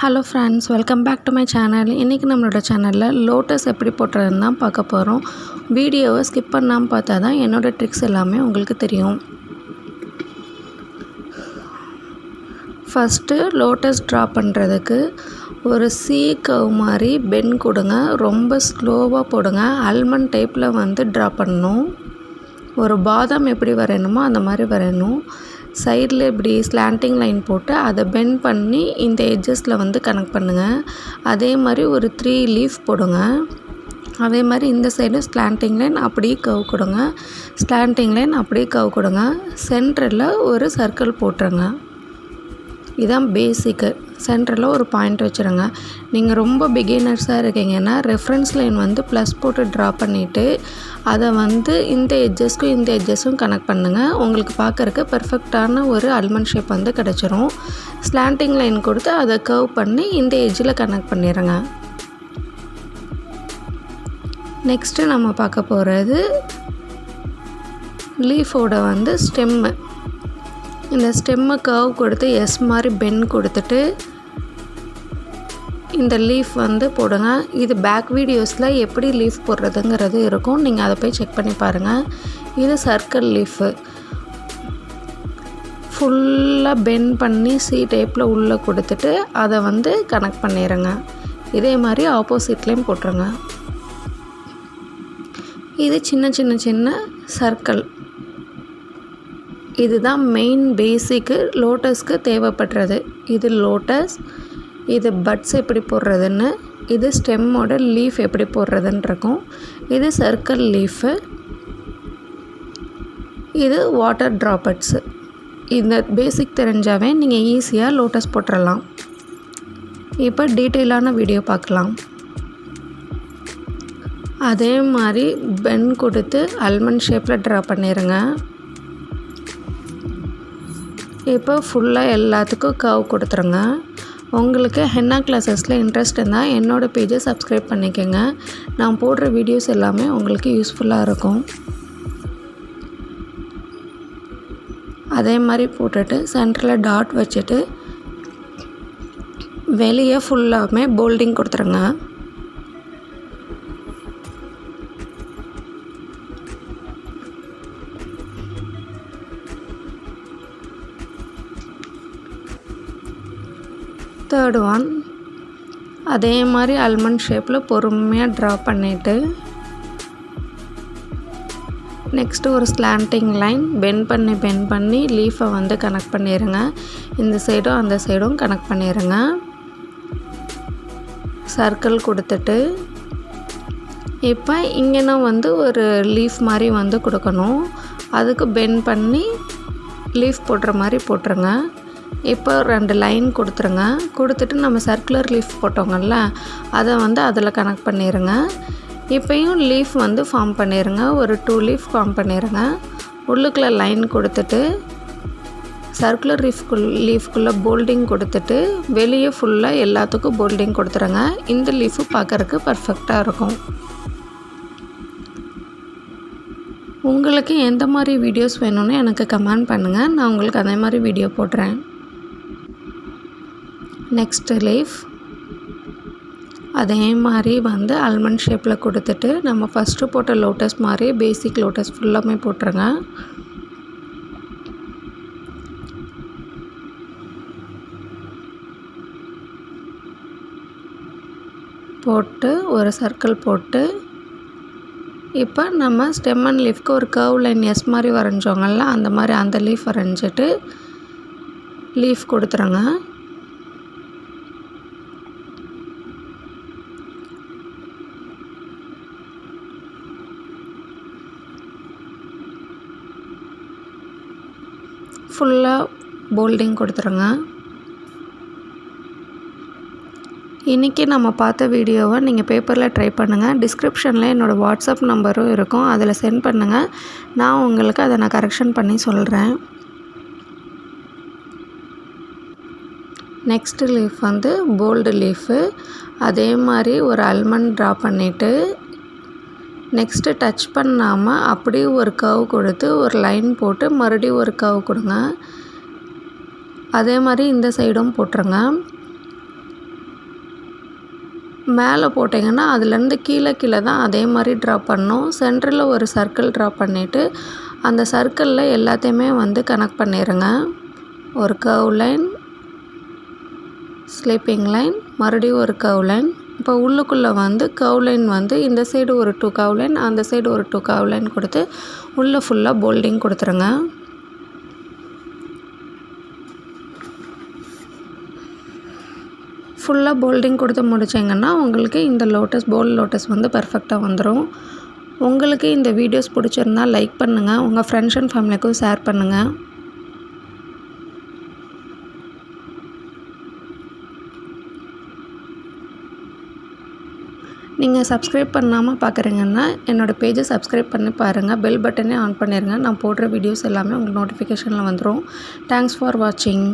Hello friends, welcome back to my channel. இன்றைக்கி நம்மளோட சேனலில் லோட்டஸ் எப்படி போட்டுறதுன்னு தான் பார்க்க போகிறோம். வீடியோவை ஸ்கிப் பண்ணாமல் பார்த்தா தான் என்னோடய ட்ரிக்ஸ் எல்லாமே உங்களுக்கு தெரியும். ஃபஸ்ட்டு லோட்டஸ் ட்ரா பண்ணுறதுக்கு ஒரு சி கர்வ் மாதிரி பெண்ட் கொடுங்க. ரொம்ப ஸ்லோவாக போடுங்க. ஆல்மண்ட் டைப்பில் ட்ரா பண்ணணும். ஒரு பாதாம் எப்படி வரையணுமோ அந்த மாதிரி வரையணும். சைடில் இப்படி ஸ்லாண்டிங் லைன் போட்டு அதை பெண்ட் பண்ணி இந்த எட்ஜஸில் கனெக்ட் பண்ணுங்கள். அதே மாதிரி ஒரு 3 லீஃப் போடுங்க. அதே மாதிரி இந்த சைடு ஸ்லாண்டிங் லைன் அப்படியே கர்வ் கொடுங்க. ஸ்லாண்டிங் லைன் அப்படியே கர்வ் கொடுங்க. சென்டரில் ஒரு சர்க்கிள் போட்டுருங்க. இதுதான் பேசிக்கு. சென்டரில் ஒரு பாயிண்ட் வச்சுருங்க. நீங்கள் ரொம்ப பிகினர்ஸாக இருக்கீங்கன்னா ரெஃபரன்ஸ் லைன் ப்ளஸ் போட்டு ட்ரா பண்ணிவிட்டு அதை இந்த எட்ஜஸ்க்கும் இந்த எட்ஜஸும் கனெக்ட் பண்ணுங்கள். உங்களுக்கு பார்க்குறக்கு பெர்ஃபெக்டான ஒரு ஆல்மண்ட் ஷேப் கிடச்சிரும். ஸ்லாண்டிங் லைன் கொடுத்து அதை கர்வ் பண்ணி இந்த எட்ஜில் கனெக்ட் பண்ணிடுங்க. நெக்ஸ்ட்டு நம்ம பார்க்க போகிறது லீஃபோட ஸ்டெம்மு. இந்த ஸ்டெம்மை கர்வ் கொடுத்து எஸ் மாதிரி பெண்ட் கொடுத்துட்டு இந்த லீஃப் போடுங்க. இது பேக் வீடியோஸில் எப்படி லீஃப் போடுறதுங்கிறது இருக்கும். நீங்கள் அதை போய் செக் பண்ணி பாருங்கள். இது சர்க்கிள் லீஃபு. ஃபுல்லாக பெண்ட் பண்ணி சி டைப்பில் உள்ளே கொடுத்துட்டு அதை கனெக்ட் பண்ணிடுங்க. இதே மாதிரி ஆப்போசிட்லேயும் போட்டுருங்க. இது சின்ன சின்ன சின்ன சர்க்கிள். இதுதான் மெயின் பேசிக்கு லோட்டஸ்க்கு தேவைப்படுறது. இது லோட்டஸ், இது பட்ஸ் எப்படி போடுறதுன்னு, இது ஸ்டெம்மோட லீஃப் எப்படி போடுறதுன்னு இருக்கும். இது சர்க்கிள் லீஃபு, இது வாட்டர் ட்ராப்பட்ஸு. இந்த பேசிக் தெரிஞ்சாவே நீங்கள் ஈஸியாக லோட்டஸ் போட்டுடலாம். இப்போ டீட்டெயிலான வீடியோ பார்க்கலாம். அதே மாதிரி பெண்ட் கொடுத்து ஆல்மண்ட் ஷேப்பில் ட்ரா பண்ணிடுங்க. இப்போ ஃபுல்லாக எல்லாத்துக்கும் கர்வ் கொடுத்துருங்க. உங்களுக்கு ஹென்னா கிளாஸஸில் இன்ட்ரெஸ்ட் இருந்தால் என்னோடய பேஜை சப்ஸ்கிரைப் பண்ணிக்கோங்க. நான் போடுற வீடியோஸ் எல்லாமே உங்களுக்கு யூஸ்ஃபுல்லாக இருக்கும். அதே மாதிரி போட்டுட்டு சென்டரில் டாட் வச்சுட்டு வெளியே ஃபுல்லாமே போல்டிங் கொடுத்துருங்க. தேர்ட் ஒன் அதே மாதிரி ஆல்மண்ட் ஷேப்பில் பொறுமையாக ட்ரா பண்ணிவிட்டு நெக்ஸ்ட்டு ஒரு ஸ்லாண்டிங் லைன் பெண்ட் பண்ணி லீஃபை கனெக்ட் பண்ணிடுங்க. இந்த சைடும் அந்த சைடும் கனெக்ட் பண்ணிடுங்க. சர்க்கிள் கொடுத்துட்டு இப்போ இங்கேனா ஒரு லீஃப் மாதிரி கொடுக்கணும். அதுக்கு பெண்ட் பண்ணி லீஃப் போடுற மாதிரி போட்டுருங்க. இப்போ 2 லைன் கொடுத்துருங்க. கொடுத்துட்டு நம்ம சர்க்குலர் லீஃப் போட்டோங்கள்ல அதை அதில் கனெக்ட் பண்ணிடுங்க. இப்போயும் லீஃப் ஃபார்ம் பண்ணிடுங்க. ஒரு 2 லீஃப் ஃபார்ம் பண்ணிடுங்க. உள்ளுக்குள்ளே லைன் கொடுத்துட்டு சர்க்குலர் லீஃப்குள்ளே போல்டிங் கொடுத்துட்டு வெளியே ஃபுல்லாக எல்லாத்துக்கும் போல்டிங் கொடுத்துருங்க. இந்த லீஃபு பார்க்குறக்கு பர்ஃபெக்டாக இருக்கும். உங்களுக்கு எந்த மாதிரி வீடியோஸ் வேணும்னு எனக்கு கமெண்ட் பண்ணுங்கள். நான் உங்களுக்கு அதே மாதிரி வீடியோ போடுறேன். நெக்ஸ்ட்டு லீஃப் அதே மாதிரி ஆல்மண்ட் ஷேப்பில் கொடுத்துட்டு நம்ம ஃபஸ்ட்டு போட்ட லோட்டஸ் மாதிரி பேசிக் லோட்டஸ் ஃபுல்லாமே போட்டுருங்க. போட்டு ஒரு சர்க்கிள் போட்டு இப்போ நம்ம ஸ்டெம் அண்ட் லீஃப்க்கு ஒரு கர்வ் லைன் எஸ் மாதிரி வரைஞ்சோங்கள்ல அந்த மாதிரி அந்த லீஃப் வரைஞ்சிட்டு லீஃப் கொடுத்துருங்க. ஃபுல்லாக போல்டிங் கொடுத்துருங்க. இன்றைக்கி நம்ம பார்த்த வீடியோவை நீங்கள் பேப்பரில் ட்ரை பண்ணுங்கள். டிஸ்கிரிப்ஷனில் என்னோடய வாட்ஸ்அப் நம்பரும் இருக்கும். அதில் சென்ட் பண்ணுங்கள். நான் உங்களுக்கு அதை கரெக்ஷன் பண்ணி சொல்கிறேன். Next leaf bold leaf. அதே மாதிரி ஒரு ஆல்மண்ட் ட்ரா பண்ணிவிட்டு நெக்ஸ்ட்டு டச் பண்ணாமல் அப்படியே ஒரு கர்வ் கொடுத்து ஒரு லைன் போட்டு மறுபடியும் ஒரு கர்வ் கொடுங்க. அதே மாதிரி இந்த சைடும் போட்டுருங்க. மேலே போட்டிங்கன்னா அதுலேருந்து கீழே தான் அதே மாதிரி ட்ரா பண்ணணும். சென்டரில் ஒரு சர்க்கிள் ட்ரா பண்ணிவிட்டு அந்த சர்க்கிளில் எல்லாத்தையுமே வந்து கனெக்ட் பண்ணிடுங்க. ஒரு கர்வ் லைன், ஸ்லீப்பிங் லைன், மறுபடியும் ஒரு கர்வ் லைன். இப்போ உள்ளுக்குள்ளே வந்து கர்வ் லைன் வந்து இந்த சைடு ஒரு 2 கர்வ் லைன், அந்த சைடு ஒரு 2 கர்வ் லைன் கொடுத்து உள்ளே ஃபுல்லாக போல்டிங் கொடுத்துருங்க. ஃபுல்லாக போல்டிங் கொடுத்து முடிச்சிங்கன்னா உங்களுக்கு இந்த போல் லோட்டஸ் வந்து பர்ஃபெக்டாக வந்துடும். உங்களுக்கு இந்த வீடியோஸ் பிடிச்சிருந்தால் லைக் பண்ணுங்கள், உங்கள் ஃப்ரெண்ட்ஸ் அண்ட் ஃபேமிலிக்கும் ஷேர் பண்ணுங்கள். நீங்கள் சப்ஸ்கிரைப் பண்ணாமல் பார்க்குறீங்கன்னா என்னோடய பேஜை சப்ஸ்கிரைப் பண்ணி பாருங்கள். பெல் பட்டனே ஆன் பண்ணிடுங்க. நான் போடுற வீடியோஸ் எல்லாமே உங்களுக்கு நோட்டிஃபிகேஷனில் வந்துடும். தேங்க்ஸ் ஃபார் வாட்சிங்.